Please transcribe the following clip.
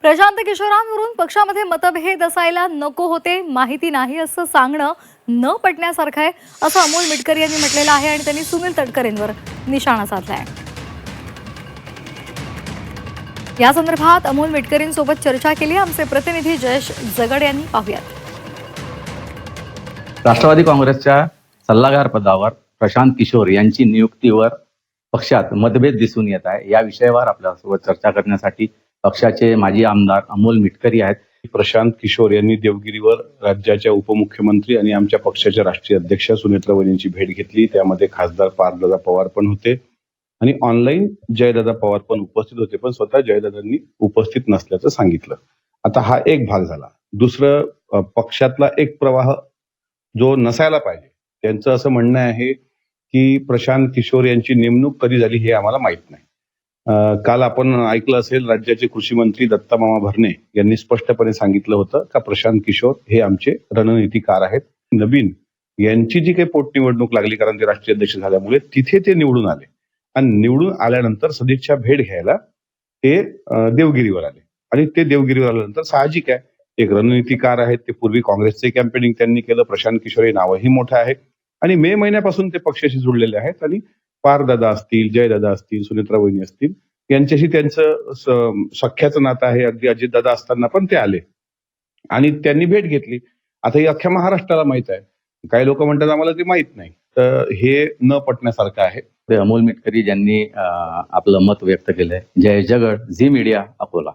प्रशांत किशोरांवरून पक्षामध्ये मतभेद असायला नको होते, माहिती नाही असं सांगणं न पटण्यासारखं आहे असं अमोल मिटकरी यांनी म्हटलेलं आहे आणि त्यांनी सुनील तटकरेंवर निशाणा साधलाय। या संदर्भात अमोल मिटकरींसोबत चर्चा केली आमचे प्रतिनिधी जयेश जगड यांनी। पाहूयात। राष्ट्रवादी काँग्रेसच्या सल्लागार पदावर प्रशांत किशोर यांची नियुक्तीवर पक्षात मतभेद दिसून येत आहे। या विषयावर आपल्यासोबत चर्चा करण्यासाठी पक्षाचे माजी आमदार अमोल मिटकरी आहेत। प्रशांत किशोर यांनी देवगिरीवर राज्याच्या उपमुख्यमंत्री आणि आमच्या पक्षाच्या राष्ट्रीय अध्यक्ष सुनेत्रा वहिनींची भेट घेतली। त्यामध्ये खासदार पार्थदादा पवार पण होते आणि ऑनलाईन जयदादा पवार पण उपस्थित होते, पण स्वतः जयदादांनी उपस्थित नसल्याचं सांगितलं। आता हा एक भाग झाला। दुसरं, पक्षातला एक प्रवाह जो नसायला पाहिजे, त्यांचं असं म्हणणं आहे की प्रशांत किशोर यांची नेमणूक कधी झाली हे आम्हाला माहित नाही। काल आपण ऐकलं असेल, राज्याचे कृषी मंत्री दत्तामामा भरणे यांनी स्पष्टपणे सांगितलं होतं का प्रशांत किशोर हे आमचे रणनीतिकार आहेत। नवीन यांची जी काही पोटनिवडणूक लागली, कारण ते राष्ट्रीय अध्यक्ष झाल्यामुळे तिथे ते निवडून आले आणि निवडून आल्यानंतर सदिच्छा भेट घ्यायला ते देवगिरीवर आले आणि ते देवगिरीवर आल्यानंतर साहजिक आहे, एक रणनीतिकार आहेत, ते पूर्वी काँग्रेसचे कॅम्पेनिंग त्यांनी केलं। प्रशांत किशोर हे नावही मोठं आहे आणि मे महिन्यापासून ते पक्षाशी जुळलेले आहेत आणि पारदादा असतील, जयदादा असतील, सुनेत्रा वहिनी असतील, यांच्याशी त्यांचं सख्याचं नातं आहे। अगदी अजितदादा असताना पण ते आले आणि त्यांनी भेट घेतली। आता ही अख्ख्या महाराष्ट्राला माहित आहे। काही लोक म्हणतात आम्हाला ते माहित नाही, तर हे न पटण्यासारखं आहे। ते अमोल मिटकरी ज्यांनी आपलं मत व्यक्त केलंय। जय जगड, झी मीडिया, अकोला।